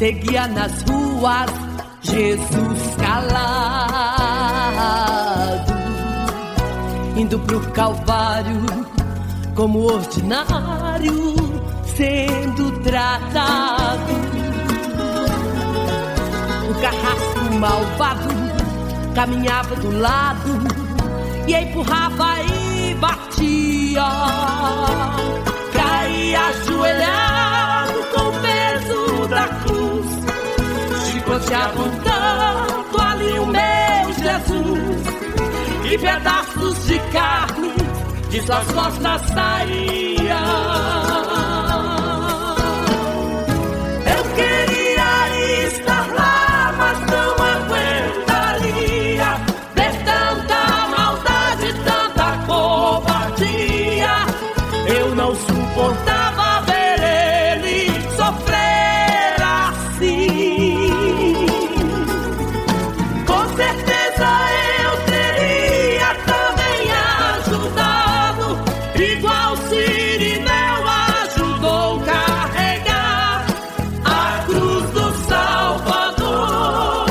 seguia nas ruas Jesus calado, indo pro Calvário como ordinário, sendo tratado. O carrasco malvado caminhava do lado e empurrava e batia. Caía ajoelhado com o peso da cruz, chicoteavam tanto ali o meu Jesus, e pedaços de carne de suas costas saíam. Eu queria estar lá, mas não aguentaria ver tanta maldade, tanta covardia. Eu não suportava ver ele sofrer assim. Com certeza eu teria também ajudado, igual Cirineu ajudou carregar a cruz do Salvador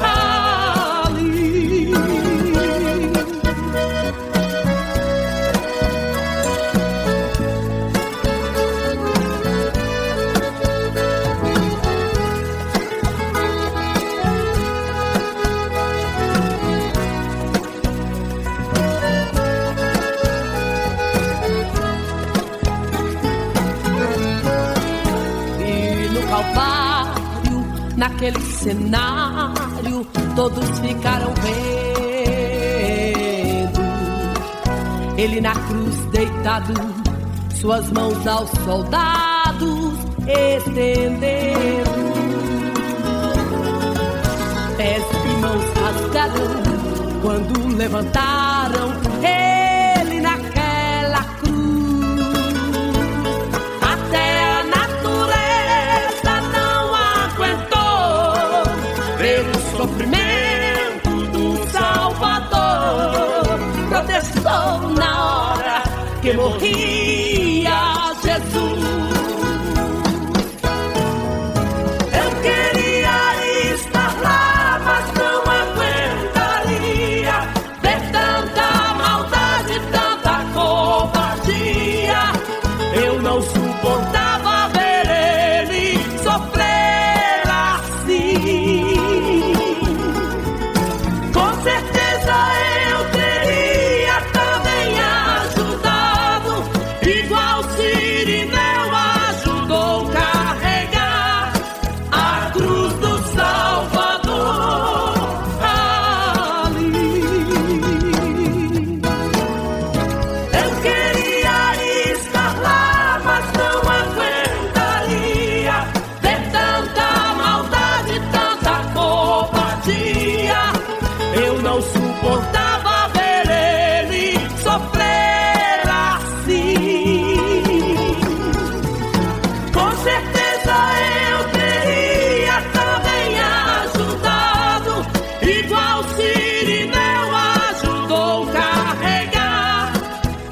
ali. E no Calvário, naquele cenário, todos ficaram vendo ele na cruz deitado, suas mãos aos soldados estendendo, pés e mãos rasgaram quando levantaram ele naquela cruz. Até a natureza não aguentou ver o sofrimento do Salvador. Protestou na hora que morria Jesus. Eu queria estar lá, mas não aguentaria ver tanta maldade, tanta covardia. Eu não suportava ver ele sofrer assim. Com certeza eu teria também ajudado, igual Cirineu ajudou carregar a cruz do Salvador ali. Eu queria estar lá, mas não aguentaria ver tanta maldade, tanta covardia. Eu não suportava ver ele sofrer assim. Com certeza eu teria também ajudado, igual Cirineu ajudou carregar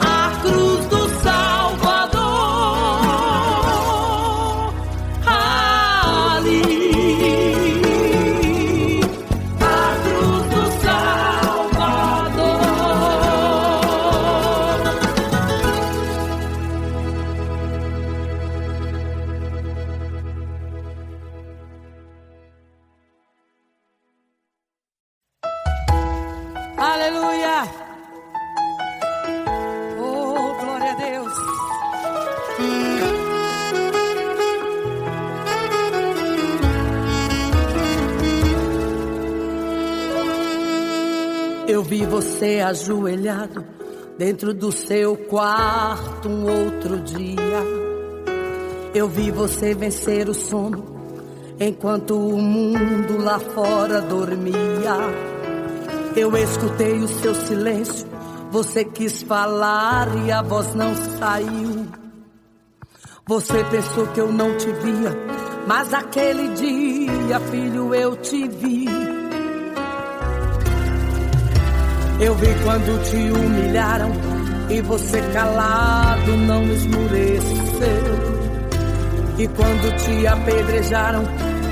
a cruz do Salvador ali. A cruz do Salvador. Aleluia! Oh, glória a Deus! Eu vi você ajoelhado dentro do seu quarto um outro dia. Eu vi você vencer o sono enquanto o mundo lá fora dormia. Eu escutei o seu silêncio, você quis falar e a voz não saiu. Você pensou que eu não te via, mas aquele dia, filho, eu te vi. Eu vi quando te humilharam e você calado não esmureceu. E quando te apedrejaram,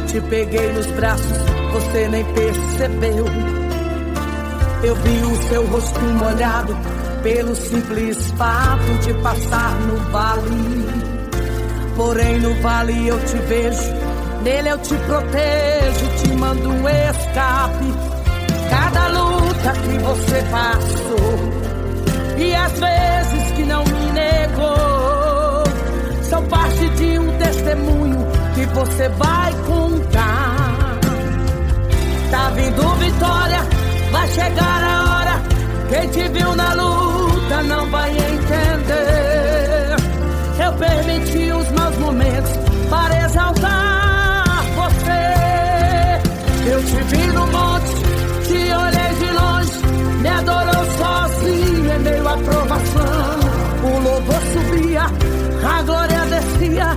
te te peguei nos braços, você nem percebeu. Eu vi o seu rosto molhado pelo simples fato de passar no vale. Porém no vale eu te vejo, nele eu te protejo, te mando um escape. Cada luta que você passou e as vezes que não me negou são parte de um testemunho que você vai contar. Tá vindo vitória, vai chegar a hora. Quem te viu na luta não vai entender. Eu permiti os maus momentos para exaltar você. Eu te vi no monte, te olhei de longe, me adorou sozinho em meio à provação. O louvor subia, a glória descia,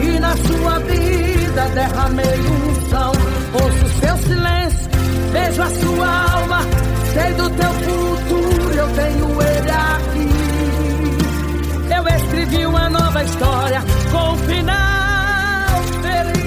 e na sua vida derramei unção. Ouço seu silêncio, vejo a sua alma, sei do teu futuro, eu tenho ele aqui. Eu escrevi uma nova história com um final feliz.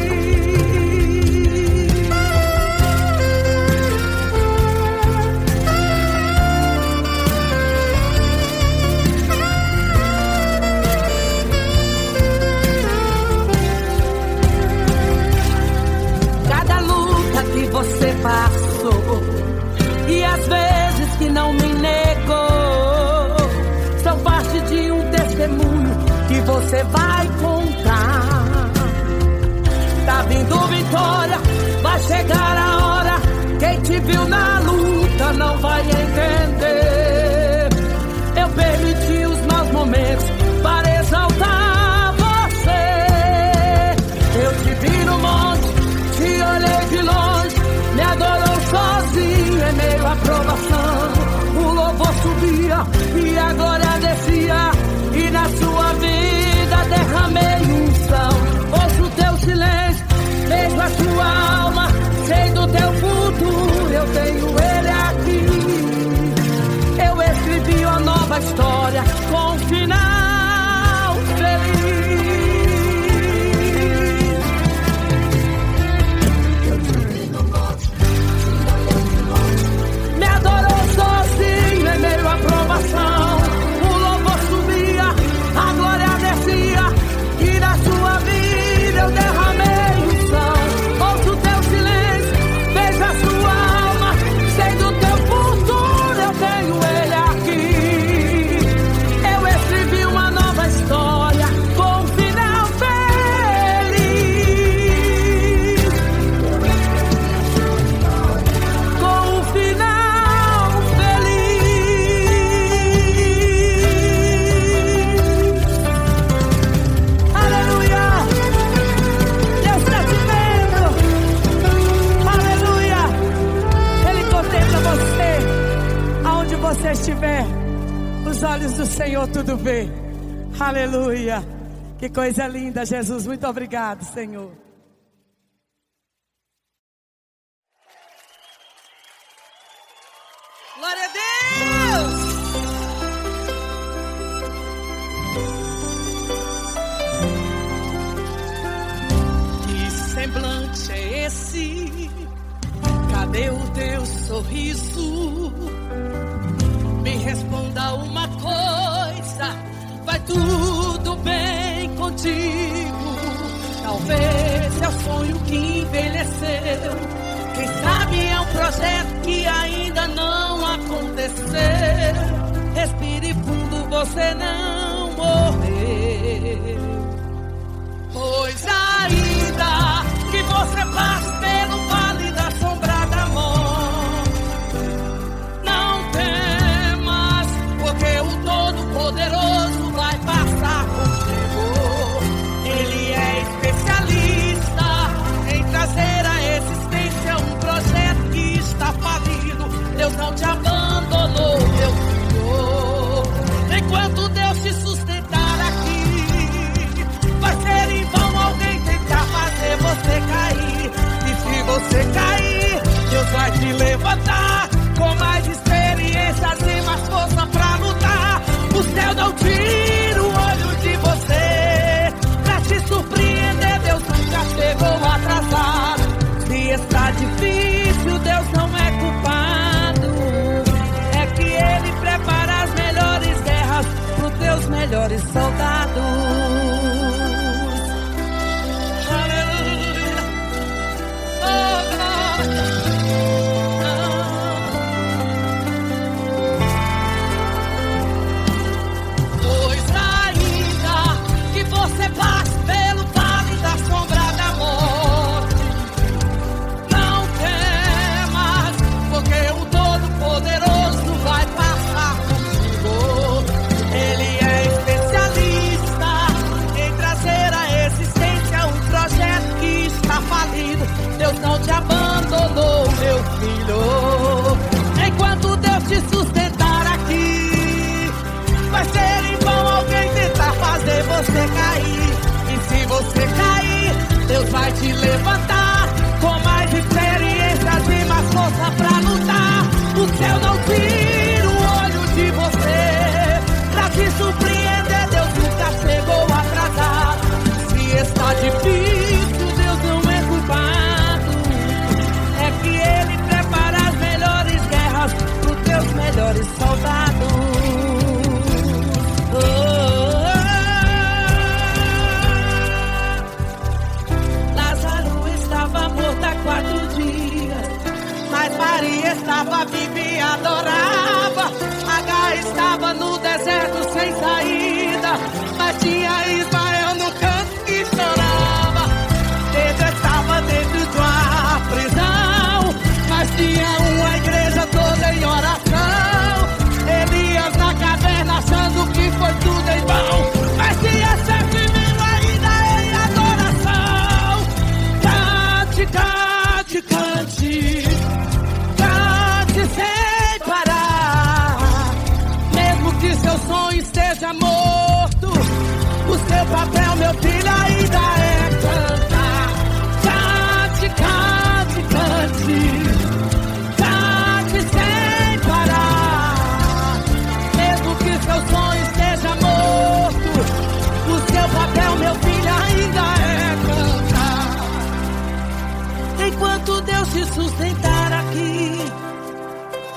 Cada luta que você passou e as vezes que não me negou são parte de um testemunho que você vai contar. Tá vindo vitória, vai chegar a hora. Quem te viu na luta não vai entender. Eu permiti os maus momentos para exaltar você. Eu te vi no monte, te olhei de longe, me adorou sozinho em meio à provação. O louvor subia e a glória descia, e na sua vida derramei unção. Ouço teu silêncio, vejo a sua alma, sei do teu futuro, eu tenho ele aqui. Eu escrevi uma nova história com um final feliz. Me adorou sozinho em meio à provação. O louvor subia, a glória descia, e na sua vida eu derramei unção. Ouço teu silêncio, vejo a sua alma, sei do teu futuro, eu tenho ele aqui. Eu escrevi uma nova história com um final feliz. Com um final feliz. Aleluia! Deus está te vendo. Aleluia! Ele contempla você aonde você estiver. Os olhos do Senhor tudo vê. Aleluia! Que coisa linda, Jesus. Muito obrigado, Senhor. Glória a Deus! Que semblante é esse? Cadê o teu sorriso? Me responda uma coisa, vai tudo bem contigo? Talvez é o sonho que envelheceu, quem sabe é um projeto que ainda não aconteceu. Respire fundo, você não morreu. Pois ainda que você passe pelo vale da sombra da morte, não temas, porque o Todo-Poderoso vai passar contigo. Ele é especialista em trazer à existência um projeto que está falido. Deus não te abandonou, meu Senhor. Enquanto Deus te sustentar aqui, vai ser em vão alguém tentar fazer você cair. E se você cair, Deus vai te levantar com mais experiências e mais força pra lutar. O céu não tira o olho de você, pra te surpreender. Deus nunca chegou atrasado. soldados. Aleluia. Oh, glória. Pois ainda que você passe pelo vale da sombra da morte, não temas, porque o Todo-Poderoso vai passar contigo. Ele é especialista em trazer à existência um projeto que está falido. Deus não te abandonou, meu filho. Enquanto Deus te sustentar aqui, vai ser em vão alguém tentar fazer você cair. E se você cair, Deus vai te levantar com mais experiências e mais força pra lutar. O céu não tira o olho de você pra te surpreender. Deus nunca chegou atrasado. Se está difícil, Deus não é culpado. É que Ele prepara as melhores guerras pros teus melhores soldados. Lázaro estava morto há 4 dias, mas Maria estava viva e adorava. Agar estava no deserto sem saída, mas tinha Ismael no canto que chorava. Pedro estava dentro de uma prisão, mas tinha uma igreja toda em oração. Elias na caverna achando que foi tudo em vão, mas tinha servimento ainda em adoração. Cante, cante, cante, cante sem parar. Mesmo que seu sonho esteja morto, o seu papel, meu filho, ainda é cantar. Cante, cante, cante, cante sem parar. Mesmo que seu sonho esteja morto, o seu papel, meu filho, ainda é cantar. Enquanto Deus te sustentar aqui,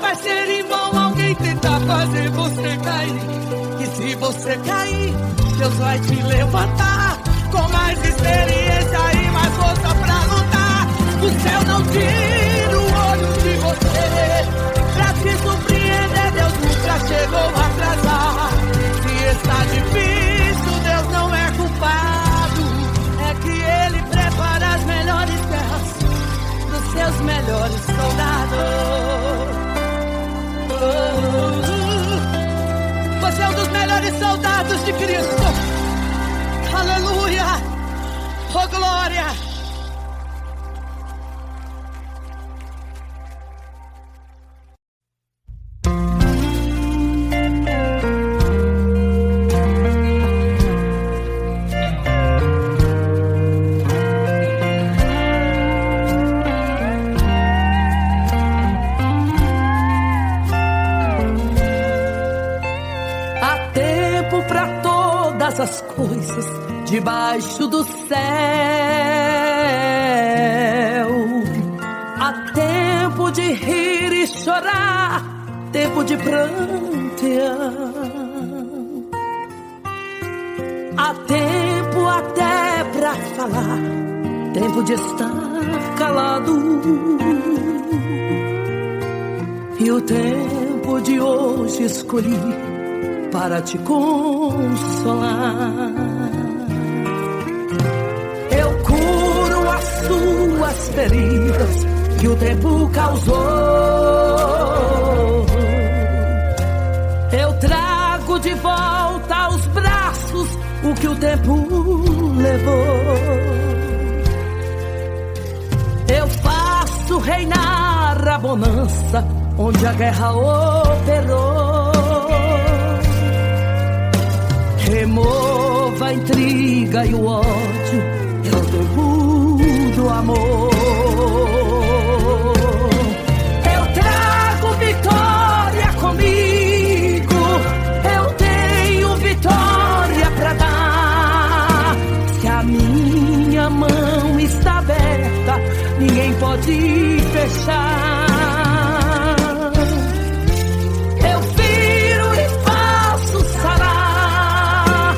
vai ser em vão alguém tentar fazer você cair. E se você cair, Deus vai te levantar com mais experiência e mais força pra lutar. O céu não tira o olho de você pra te surpreender. Deus nunca chegou atrasado. Se está difícil, Deus não é culpado. É que Ele prepara as melhores guerras dos seus melhores soldados. Você é um dos melhores soldados de Cristo. Aleluia. Oh, glória. As coisas debaixo do céu. Há tempo de rir e chorar, tempo de prantear. Há tempo até pra falar, tempo de estar calado. E o tempo de hoje escolhi para te consolar. Eu curo as suas feridas que o tempo causou. Eu trago de volta aos braços o que o tempo levou. Eu faço reinar a bonança onde a guerra operou. Remova a intriga e o ódio, é o tempo do amor. Eu trago vitória comigo, eu tenho vitória pra dar. Se a minha mão está aberta, ninguém pode fechar. Eu viro e faço sarar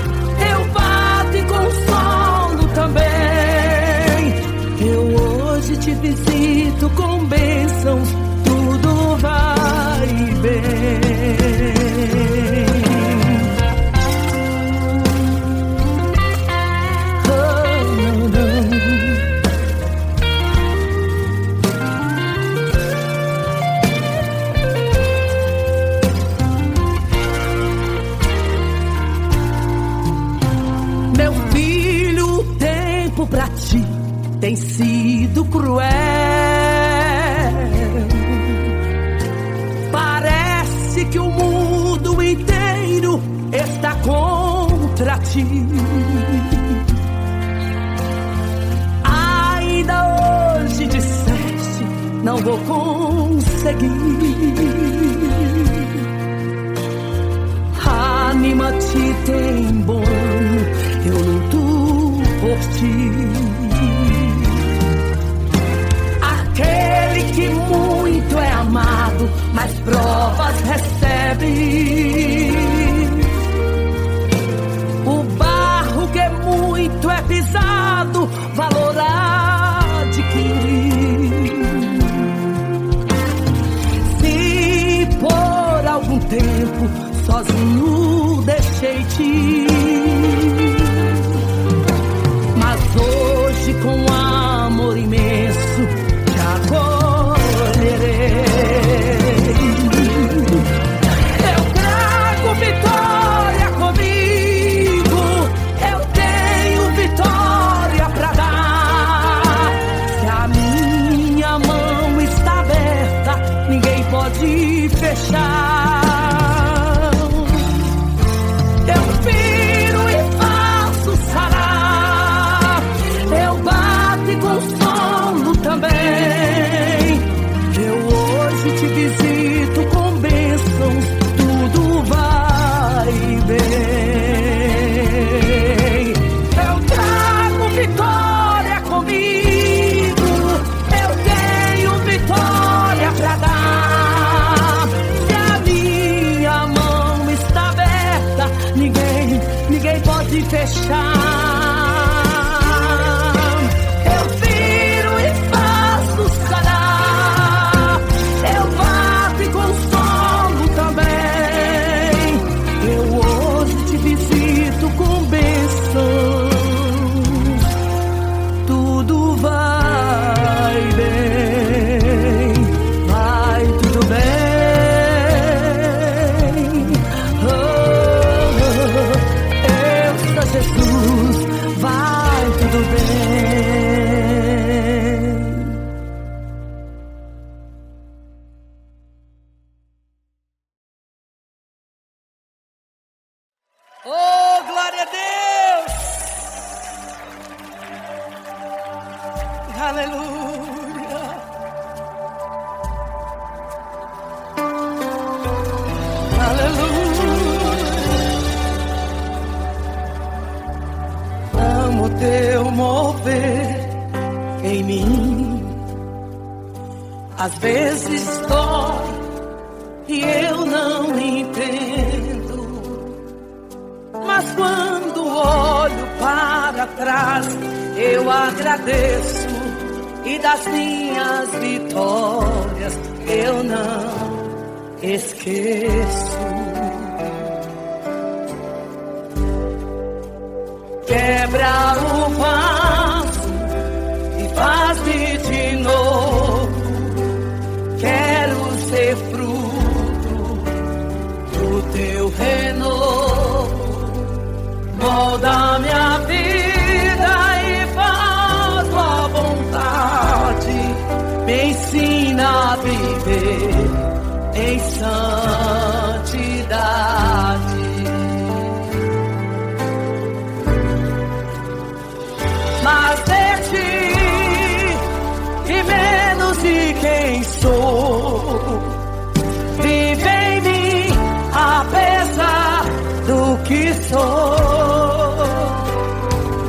ti. Ainda hoje disseste, não vou conseguir. Anima-te, tem bom ânimo, eu luto por ti. Aquele que muito é amado, mas provas recebe. O barro que muito é pisado, valor adquire. Se por algum tempo sozinho deixei-te, mas hoje com amor imenso te acolherei. Eu trago vitória comigo, eu tenho vitória pra dar. Se a minha mão está aberta, ninguém pode fechar. Te visito com bênçãos, tudo vai bem. Eu trago vitória comigo, eu tenho vitória pra dar. Se a minha mão está aberta, ninguém pode fechar. Oh, glória a Deus! Aleluia! Aleluia! Amo teu mover em mim. Às vezes dói e eu não entendo. Mas quando olho para trás, eu agradeço. E das minhas vitórias eu não esqueço. Quebra o vaso e faz-me de novo. Quero ser fruto do teu renovo. Molda minha vida e faz tua vontade. Me ensina a viver em santidade. Mais de ti e menos de quem sou. Vive em mim apesar do que sou.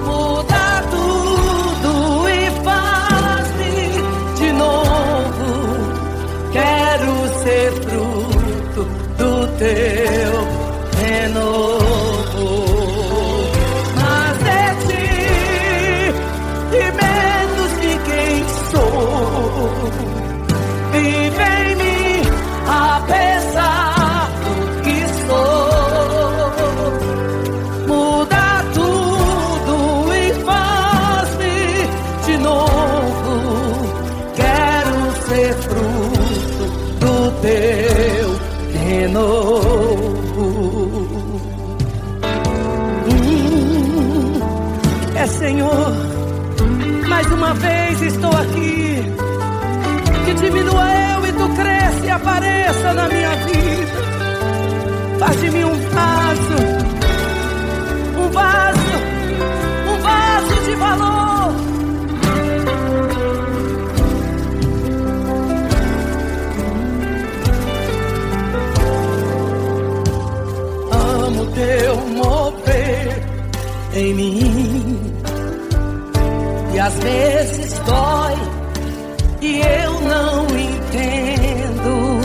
Muda tudo e faz-me de novo. Quero ser fruto do teu renovo. Mas de ti e menos de quem sou. Vive em mim apesar do que sou. Muda tudo e faz-me de novo. Quero ser fruto do teu renovo. É, Senhor, mais uma vez estou aqui. Que diminua eu e tu cresça e apareça na minha vida. Faz de mim um vaso em mim. E às vezes dói e eu não entendo,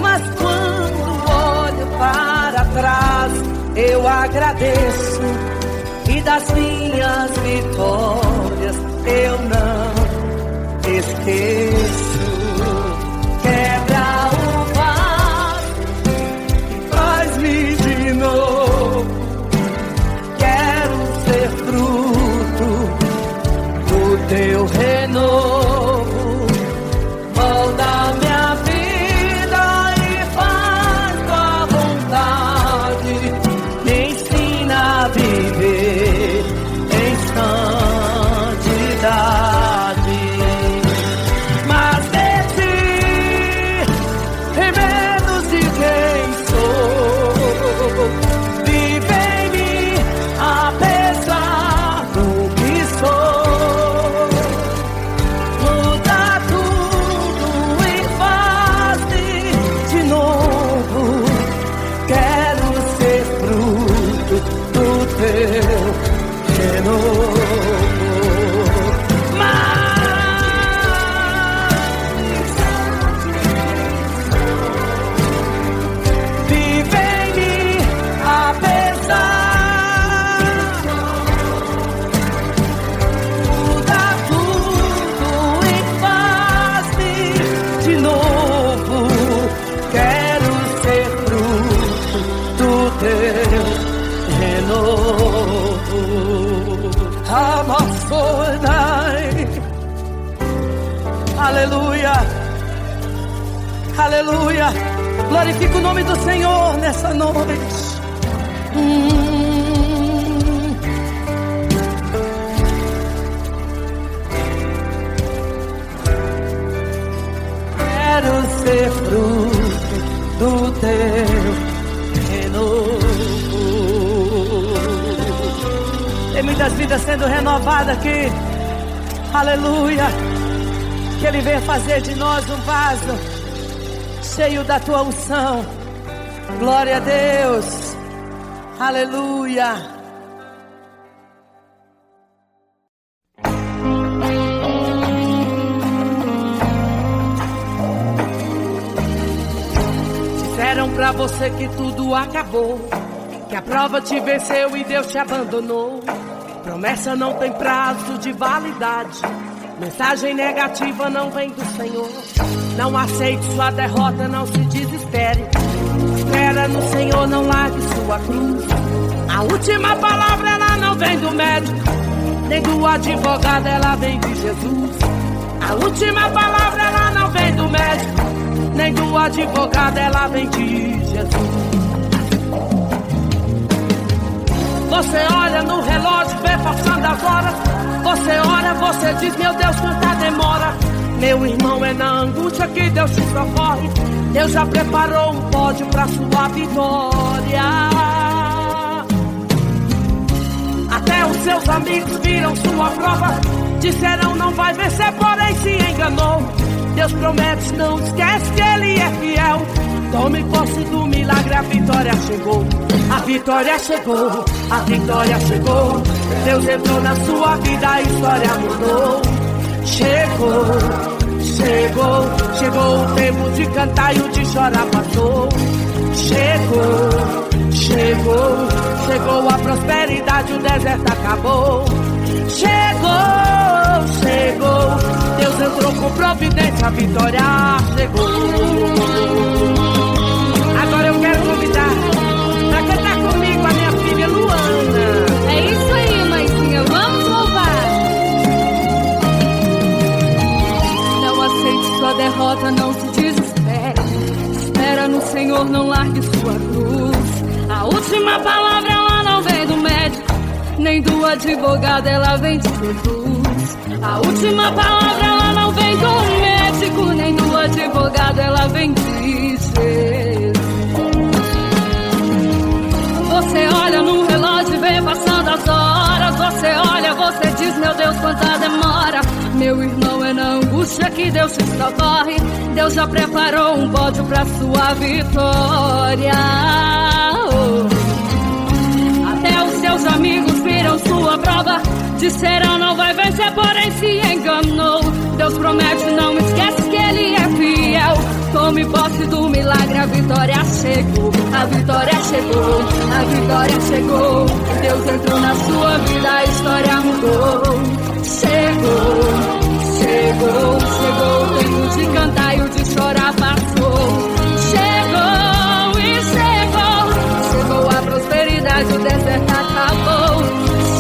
mas quando olho para trás eu agradeço, e das minhas vitórias eu não esqueço. Quebra o vaso e faz-me de novo. Quero ser fruto do teu renovo. Molda minha vida e faz tua vontade. Me ensina a viver em santidade. Mas de ti, em menos de quem sou, vive em mim apesar do que sou. Muda tudo e faz-me de novo. Quero ser fruto do teu renovo. Vive em mim apesar. Muda tudo e faz-me de novo. Quero ser fruto do teu renovo. Aleluia, aleluia. Glorifica o nome do Senhor nessa noite. Quero ser fruto do teu renovo. Tem muitas vidas sendo renovadas aqui. Aleluia. Que Ele venha fazer de nós um vaso cheio da tua unção. Glória a Deus. Aleluia. Disseram pra você que tudo acabou, que a prova te venceu e Deus te abandonou. Promessa não tem prazo de validade. Mensagem negativa não vem do Senhor. Não aceite sua derrota, não se desespere. Espera no Senhor, não largue sua cruz. A última palavra ela não vem do médico, nem do advogado, ela vem de Jesus. A última palavra ela não vem do médico, nem do advogado, ela vem de Jesus. Você olha no relógio, vê passando as horas. Você ora, você diz, meu Deus, quanta demora. Meu irmão, é na angústia que Deus te socorre. Deus já preparou um pódio pra sua vitória. Até os seus amigos viram sua prova, disseram não vai vencer, porém se enganou. Deus promete, não esquece que Ele é fiel. Tome posse do milagre, a vitória chegou. A vitória chegou, a vitória chegou. Deus entrou na sua vida, a história mudou. Chegou, chegou, chegou o tempo de cantar e o de chorar passou. Chegou, chegou, chegou a prosperidade, o deserto acabou. Chegou, chegou, Deus entrou com providência, a vitória chegou. Agora eu quero convidar pra cantar comigo a minha filha Luana. É isso aí, mãezinha, vamos louvar. Não aceite sua derrota, não se desespere. Espera no Senhor, não largue sua cruz. A última palavra ela não vem do médico, nem do advogado, ela vem de Jesus. A última palavra ela não vem do médico, nem do advogado, ela vem de Jesus. Você olha no relógio e vê passando as horas. Você olha, você diz, meu Deus, quanta demora. Meu irmão, é na angústia que Deus te socorre. Deus já preparou um pódio pra sua vitória. Até os seus seus amigos viram sua prova, disseram não vai vencer, porém se enganou. Deus promete, não esquece que Ele é fiel. Tome posse do milagre, a vitória chegou. A vitória chegou, a vitória chegou. Deus entrou na sua vida, a história mudou. Chegou, chegou, chegou. O tempo de cantar e o de chorar passou. Chegou e chegou, chegou a prosperidade, o deserto acabou.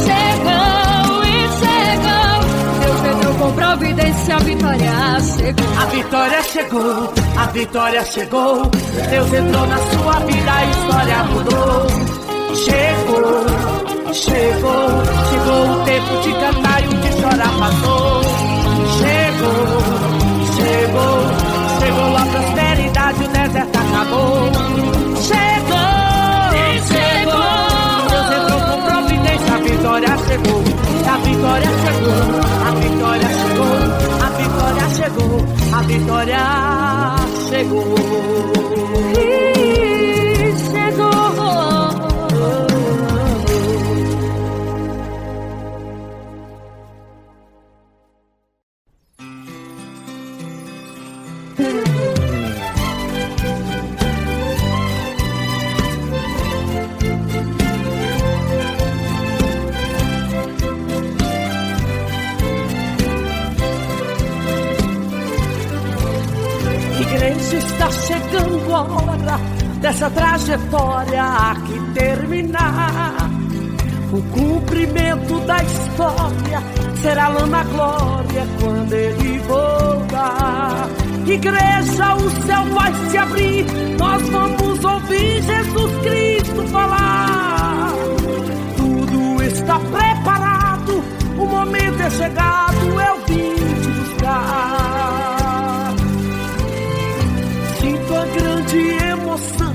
Chegou e chegou, Deus entrou com providência, a vitória chegou. A vitória chegou, a vitória chegou. Deus entrou na sua vida, a história mudou. Chegou, chegou, chegou o tempo de cantar e o de chorar passou. Chegou, chegou, chegou a prosperidade, o deserto acabou. Chegou, chegou, Deus entrou com providência, a vitória chegou. A vitória chegou, a vitória chegou, a vitória chegou, a vitória chegou. E chegou. Igreja, está chegando a hora dessa trajetória que terminar. O cumprimento da história será lá na glória quando Ele voltar. Igreja, o céu vai se abrir, nós vamos ouvir Jesus Cristo falar. Tudo está preparado, o momento é chegado, eu vim te buscar. Sinto a grande emoção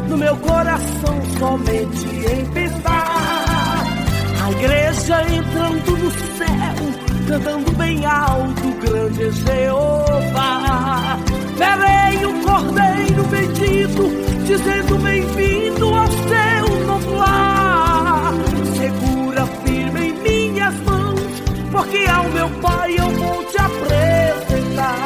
no meu coração somente em pensar. A igreja entrando no céu, cantando bem alto, grande é Jeová. Verei o Cordeiro bendito, dizendo bem-vindo ao seu novo lar. Segura firme em minhas mãos, porque ao meu Pai eu vou te apresentar.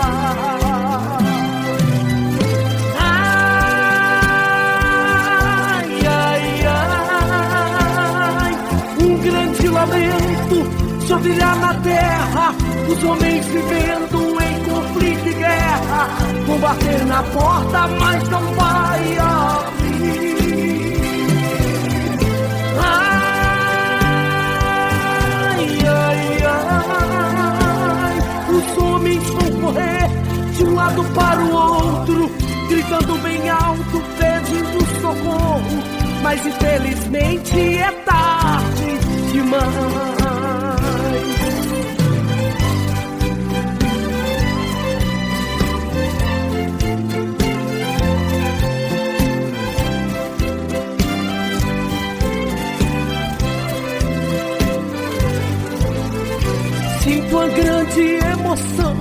Se ouvirá na terra, os homens vivendo em conflito e guerra, vão bater na porta, mas não vai abrir. Ai, ai, ai, os homens vão correr de um lado para o outro, gritando bem alto, pedindo socorro, mas infelizmente é tarde demais. Sinto uma grande emoção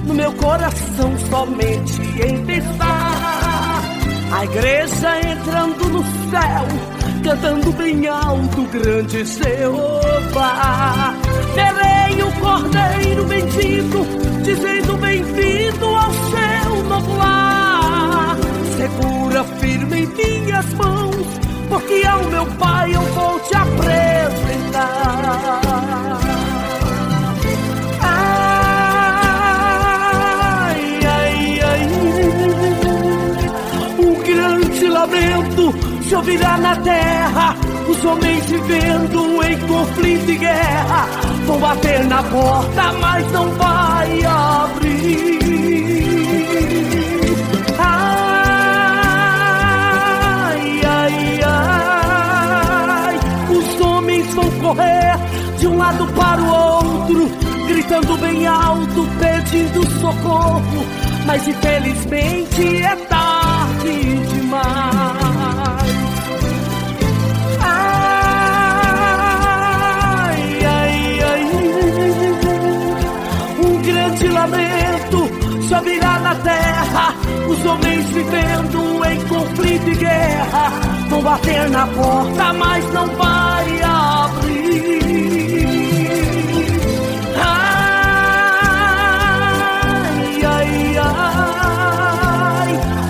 no meu coração somente em pensar. A igreja entrando no céu, cantando bem alto, grande Jeová. Verei o Cordeiro bendito, dizendo bem-vindo ao seu novo lar. Segura firme em minhas mãos, porque ao meu Pai eu vou te apresentar. Ai, ai, ai, um grande lamento se ouvirá na terra, os homens vivendo em conflito e guerra, vão bater na porta, mas não vai abrir. Ai, ai, ai, os homens vão correr de um lado para o outro, gritando bem alto, pedindo socorro, mas infelizmente é tarde demais. Lamento só virá na terra, os homens vivendo em conflito e guerra, vão bater na porta, mas não vai abrir.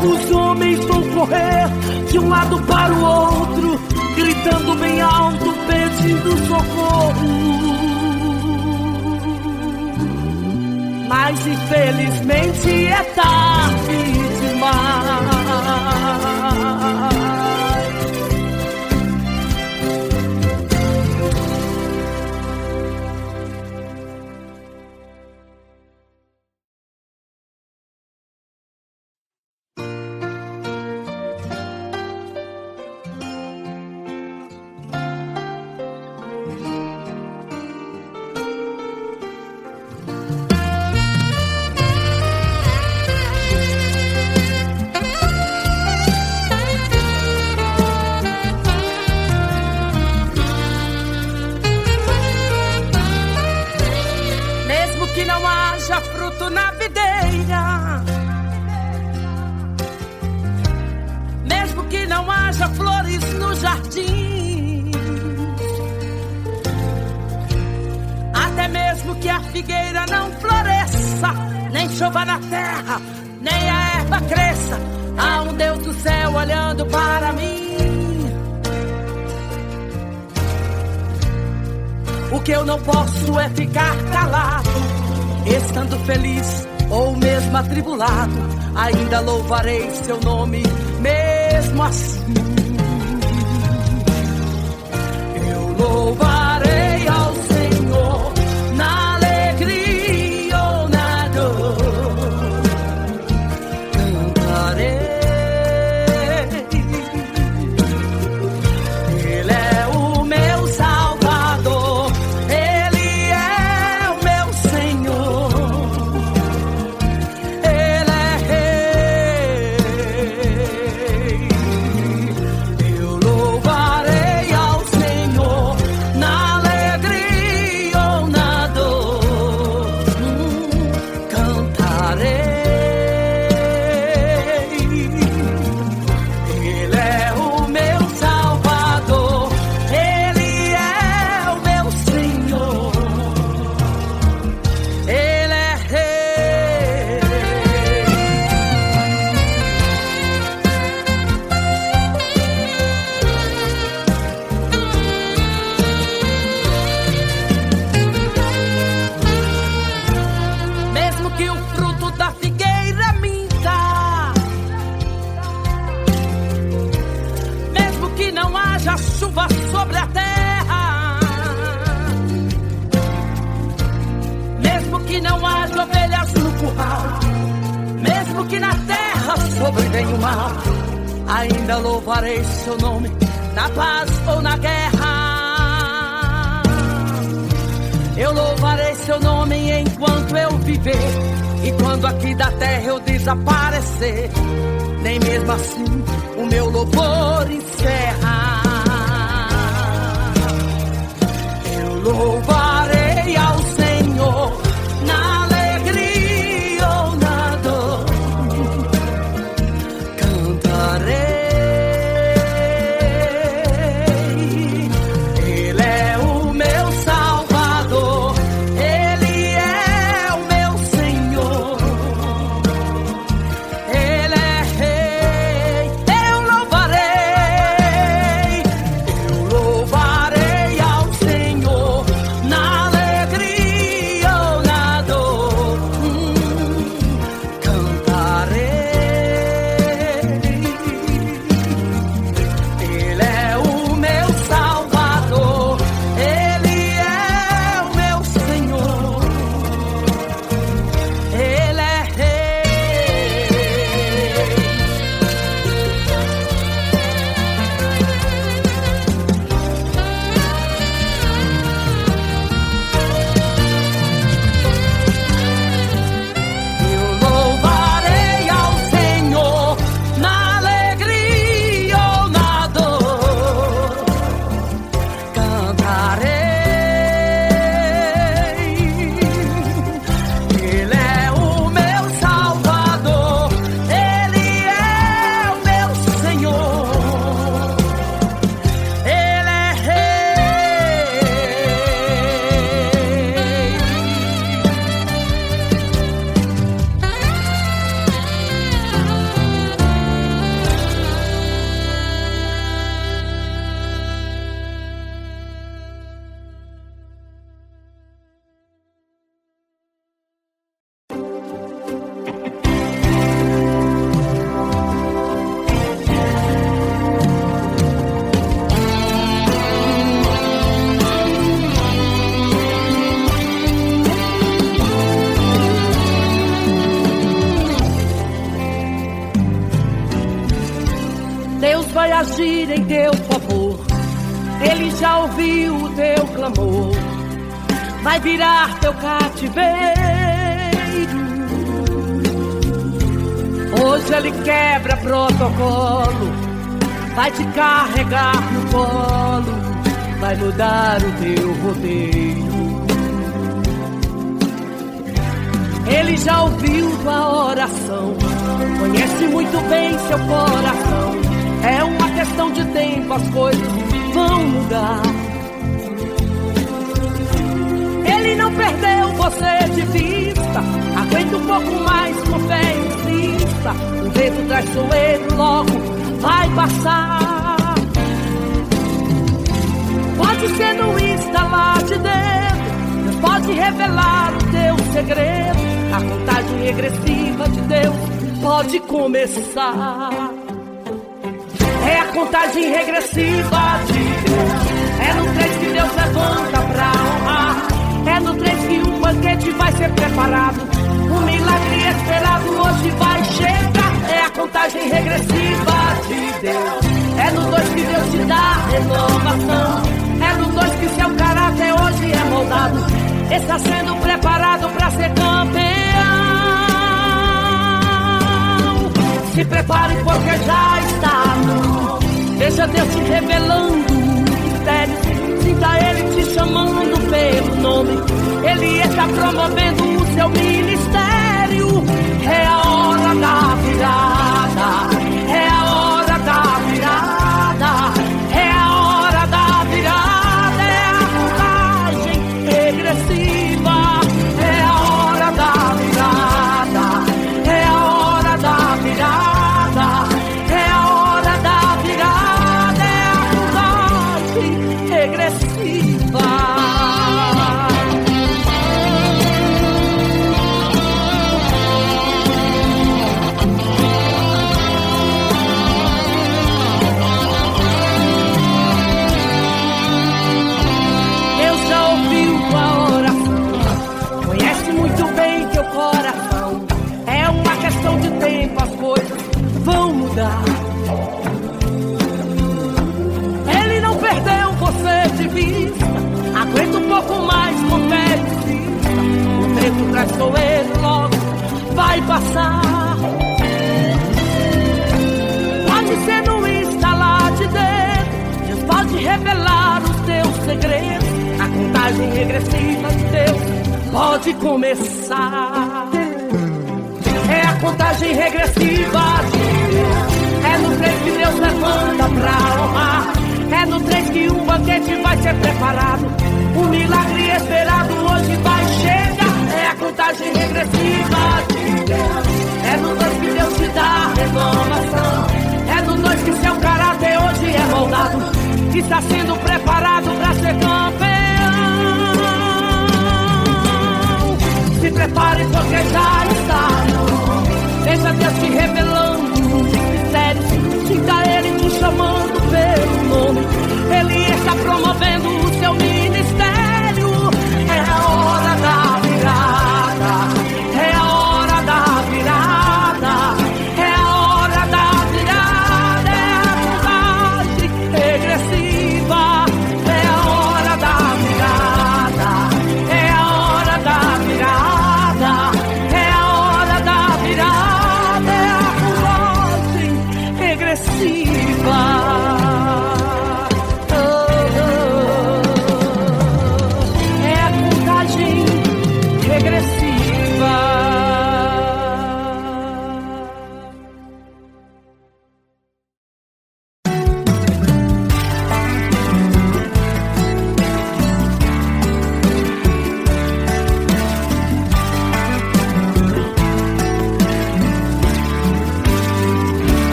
Os homens vão correr de um lado para o outro, gritando bem alto, pedindo socorro. Mas infelizmente é tarde demais. figueira não floresça, nem chova na terra, nem a erva cresça. Há um Deus do céu olhando para mim. O que eu não posso é ficar calado, estando feliz ou mesmo atribulado, ainda louvarei seu nome mesmo assim. Eu louvarei ao Senhor na alegria ou na dor, cantarei. Ele é o meu Salvador, Ele é o meu Senhor, Ele é Rei. Eu louvarei ao Senhor na alegria ou na dor, cantarei. Ele é o meu Salvador, Ele é o meu Senhor, Ele é Rei. Mesmo que o fruto da figueira minta, mesmo que não haja chuva sobre a terra, mesmo que não haja ovelhas no curral, mesmo que na terra sobrevenha o mal, ainda louvarei seu nome na paz ou na guerra. Eu louvarei seu nome enquanto eu viver, e quando aqui da terra eu desaparecer, nem mesmo assim o meu louvor encerra. Eu louvarei ao Senhor na alegria ou na dor, cantarei. Ele é o meu Salvador, Ele é o meu Senhor, Ele é Rei. Eu louvarei ao Senhor na vai agir em teu favor. Ele já ouviu o teu clamor, vai virar teu cativeiro. Hoje ele quebra protocolo, vai te carregar no colo, vai mudar o teu roteiro. Ele já ouviu tua oração, conhece muito bem seu coração. É uma questão de tempo, as coisas vão mudar. Ele não perdeu você de vista, aguenta um pouco mais, com fé insista. O vento traiçoeiro logo vai passar. Pode ser no instalar de dedo, Deus pode revelar o teu segredo. A contagem regressiva de Deus pode começar. É a contagem regressiva de Deus. É no 3 que Deus levanta pra honrar. É no 3 que um banquete vai ser preparado. Um milagre esperado hoje vai chegar. É a contagem regressiva de Deus. É no 2 que Deus te dá renovação. É no 2 que seu caráter hoje é moldado. Está sendo preparado pra ser campeão. Se prepare porque já está no. Veja Deus te revelando mistérios. Sinta Ele te chamando pelo nome. Ele está promovendo o seu ministério. É a hora da virada. É a hora da virada. É a hora da virada. É a contagem regressiva. É a hora da virada. É a hora da virada. É a hora da virada. É a contagem regressiva. Coração. É uma questão de tempo, as coisas vão mudar. Ele não perdeu você de vista, aguenta um pouco mais, com fé e insista. O tempo traiçoeiro logo vai passar. Pode ser no instalar de dedo, Deus pode revelar os teus segredos. A contagem regressiva de Deus pode começar. É a contagem regressiva de Deus. É no 3 que Deus levanta pra honrar. É no 3 que um banquete vai ser preparado. O milagre esperado hoje vai chegar. É a contagem regressiva de Deus. É no 2 que Deus te dá renovação. É no 2 que seu caráter hoje é moldado. Está sendo preparado pra ser campeão. Se prepare porque já está no. Deixa Deus te revelando os mistérios. Sinta Ele te chamando pelo nome. Ele está promovendo o seu ministério. É a hora da virada. É a hora da virada. É a hora da virada. É a contagem regressiva. É a hora da virada. É a hora da virada. É a contagem regressiva.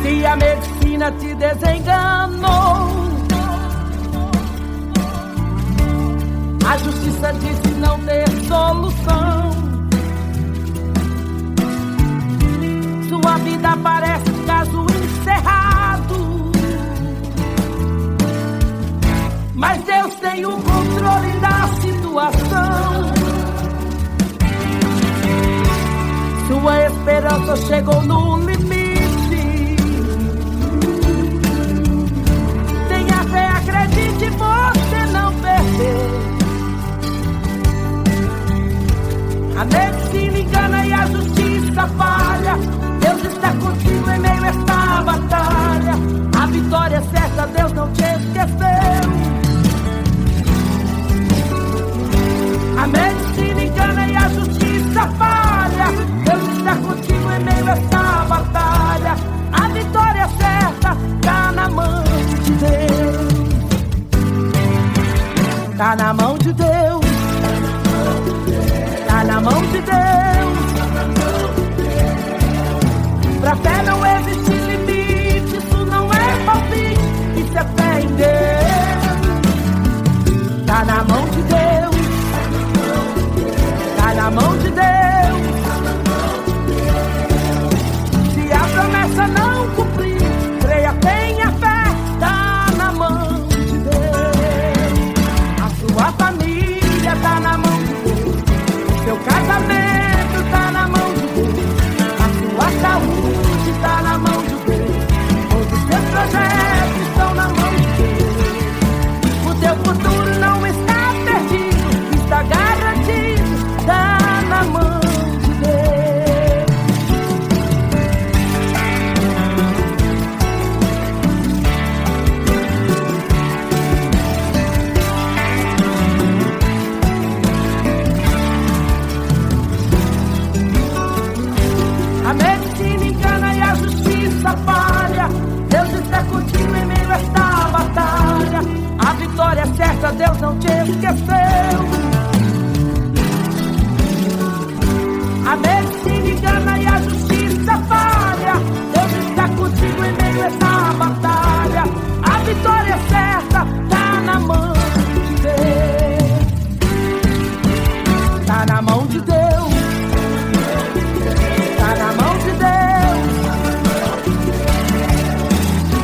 Se a medicina te desenganou, a justiça disse não ter solução. Sua vida parece caso encerrado, mas Deus tem o controle da situação. Sua esperança chegou no limite. não existe limite, isso não é palpite, isso é fé em Deus. Tá na mão de Deus, tá na mão de Deus. Se a promessa não cumprir, creia, tenha fé, tá na mão de Deus. A sua família tá na mão de Deus, seu casamento tá na mão de Deus, a sua saúde tá na mão de Deus, todos os seus projetos estão na mão de Deus. O teu futuro não está perdido, está garantido, tá na mão de Deus. A medicina engana e a justiça falha, Deus está contigo em meio a esta batalha. A vitória é certa, Deus não te esqueceu. A medicina engana e a justiça falha, Deus está contigo em meio a esta batalha. A vitória é certa, tá na mão de Deus. Tá na mão de Deus. Tá na mão de Deus.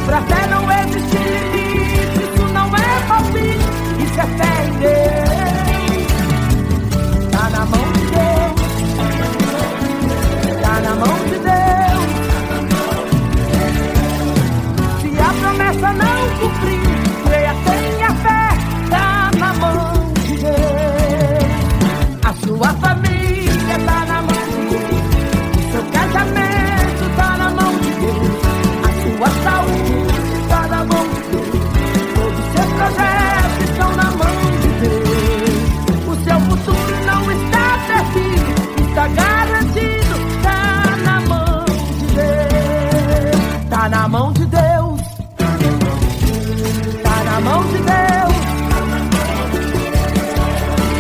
Pra fé não existe limite, isso não é palpite, isso é fé em Deus. Tá na mão de Deus. Tá na mão de Deus. Se a promessa não cumprir, creia, tenha fé, tá na mão de Deus. A sua família tá na mão de Deus, seu casamento tá na mão de Deus, a sua saúde tá na mão de Deus, todos os seus projetos estão na mão de Deus. O seu futuro não está perdido, está garantido, tá na mão de Deus. Tá na mão de Deus. Tá na mão de Deus.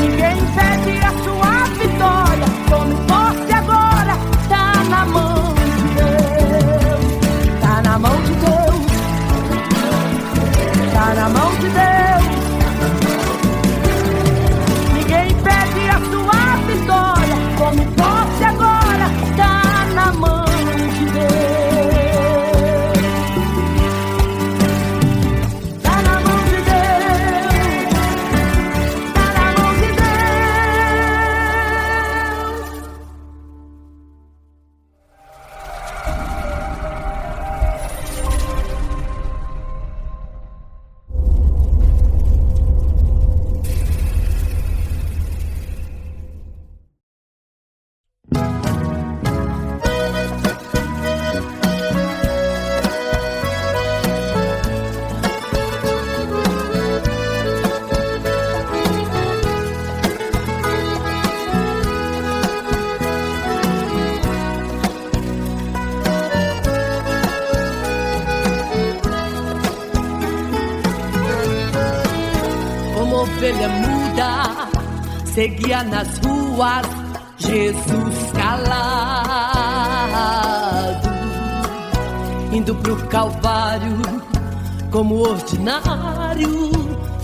Ninguém impede a sua vitória, tome posse agora, tá na mão de Deus. Tá na mão de Deus. Tá na mão de Deus. Ninguém impede a sua vitória, tome posse agora, tá na mão de Deus. Tá na mão de Deus. Tá na mão de Deus. Como ovelha muda, seguia nas ruas Jesus calado, indo pro Calvário como ordinário,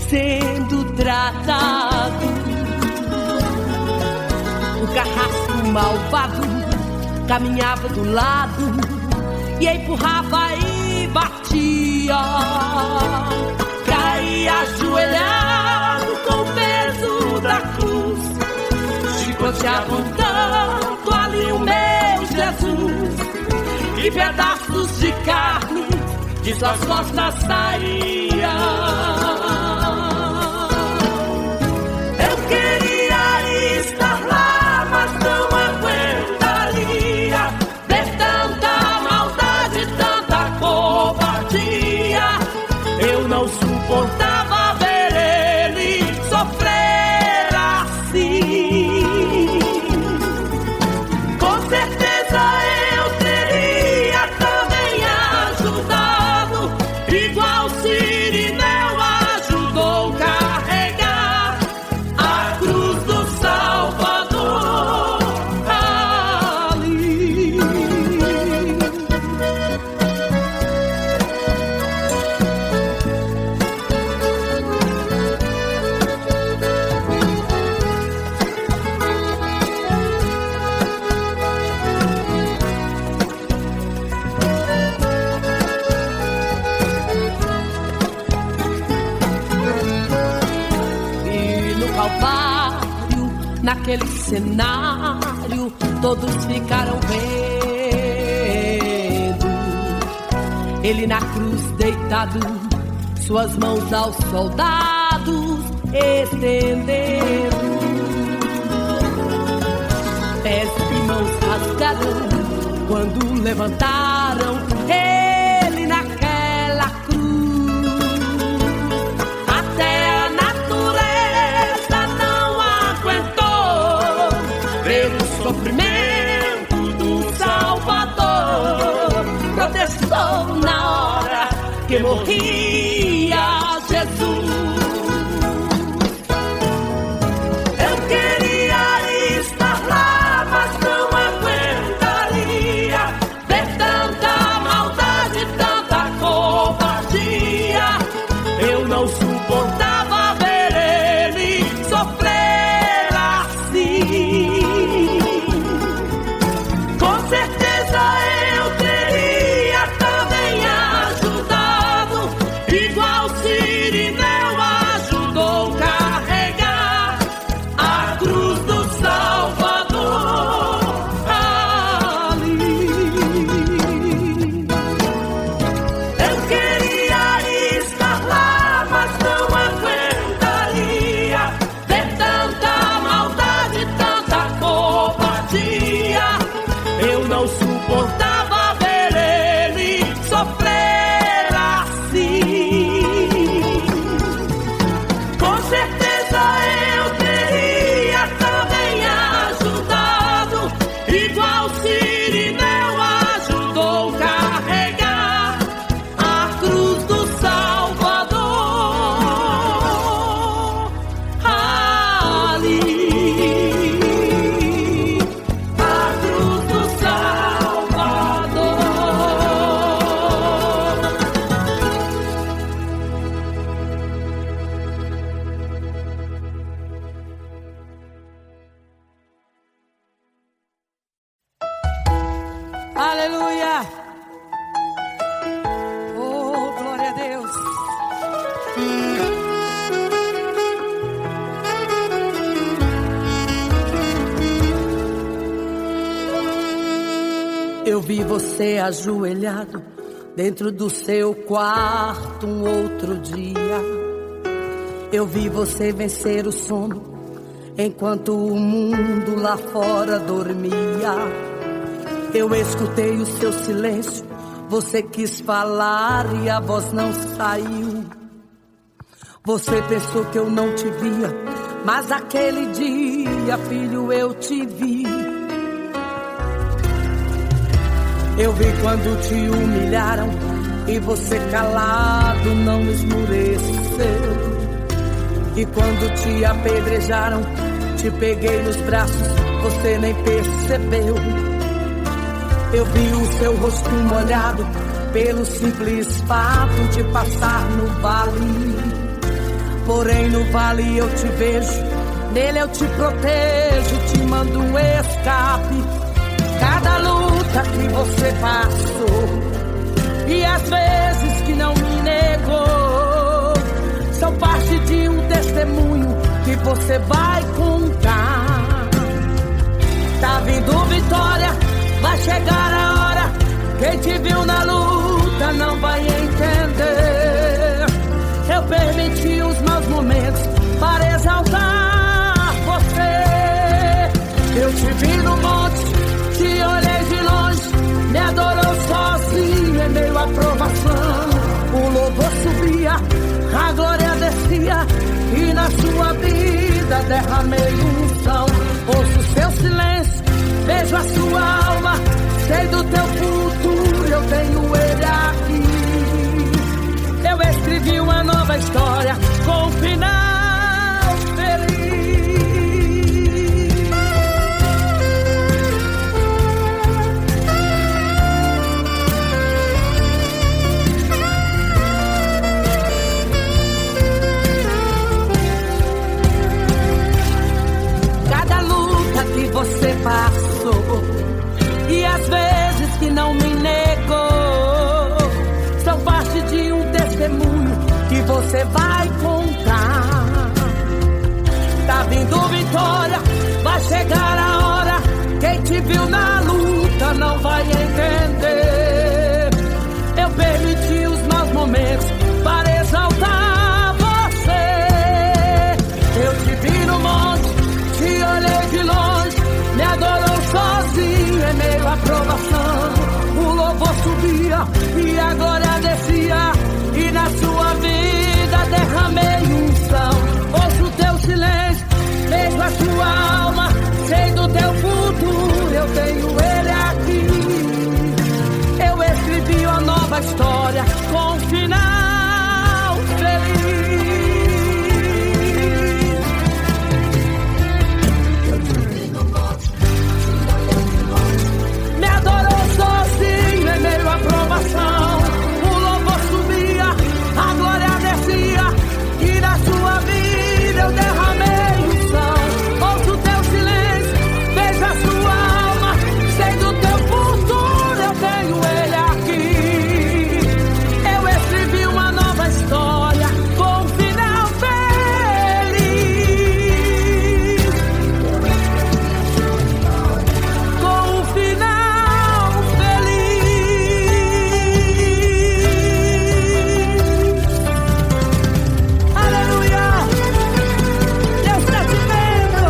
sendo tratado. O carrasco malvado caminhava do lado e empurrava e batia. Caía ajoelhado com o peso da cruz, chicoteavam tanto ali o meu Jesus, e pedaços de carne de suas costas saíam. Eu queria estar lá, mas não aguentaria ver tanta maldade, tanta covardia. Eu não suportava ver ele sofrer assim. Com certeza eu teria também ajudado, igual Cirineu. naquele cenário todos ficaram vendo ele na cruz deitado, suas mãos aos soldados estendendo. Pés e mãos rasgaram quando levantaram ele naquela cruz. Até a natureza não aguentou ver o sofrimento do Salvador. Protestou na hora que morria Jesus. Eu queria estar lá, mas não aguentaria ver tanta maldade, tanta covardia. Eu não suportava ver ele sofrer assim. Com certeza eu teria também ajudado, igual Cirineu ajudou carregar a cruz do Salvador ali. Eu queria estar lá, mas não aguentaria ver tanta maldade, tanta covardia. Eu não suportava ver ele sofrer assim. Com certeza eu teria também ajudado, igual Cirineu ajudou carregar a cruz do Salvador ali. A cruz do Salvador. Aleluia! Oh, glória a Deus! Eu vi você ajoelhado dentro do seu quarto um outro dia. Eu vi você vencer o sono enquanto o mundo lá fora dormia. Eu escutei o seu silêncio, você quis falar e a voz não saiu. Você pensou que eu não te via, mas aquele dia, filho, eu te vi. Eu vi quando te humilharam e você calado não esmureceu. E quando te apedrejaram, te peguei nos braços, você nem percebeu. Eu vi o seu rosto molhado pelo simples fato de passar no vale. Porém no vale eu te vejo, nele eu te protejo, te mando um escape. Cada luta que você passou e as vezes que não me negou são parte de um testemunho que você vai contar. Tá vindo vitória, vai chegar a hora. Quem te viu na luta não vai entender. Eu permiti os maus momentos para exaltar você. Eu te vi no monte, te olhei de longe, me adorou sozinho em meio à provação. O louvor subia, a glória descia, e na sua vida derramei unção. Ouço o seu silêncio, vejo a sua alma, sei do teu futuro, eu tenho ele aqui. Eu escrevi uma nova história com um final feliz. Cada luta que você passou e as vezes que não me negou são parte de um testemunho que você vai contar. Tá vindo vitória, te viu na luta não vai entender. Eu permiti os maus momentos para exaltar você. Eu te vi no monte, te olhei de longe, me adorou sozinho em meio à provação. O louvor subia e a glória descia, e na sua vida derramei unção. Ouço o teu silêncio, vejo a sua alma, sei do teu futuro, eu tenho ele aqui. Eu escrevi uma nova história com um final feliz. Me adorou sozinho em meio à provação. O louvor subia, a glória descia, e na sua vida eu derramei unção. Ouço o teu silêncio, vejo a sua alma, sei do teu futuro, eu tenho ele aqui. Eu escrevi uma nova história com um final feliz. Com um final feliz. Aleluia! Deus está te vendo.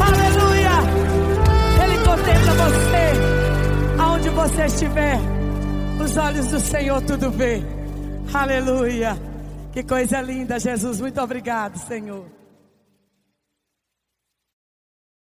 Aleluia! Ele contempla você aonde você estiver. Os olhos do Senhor tudo vê. Aleluia! Que coisa linda, Jesus. Muito obrigado, Senhor.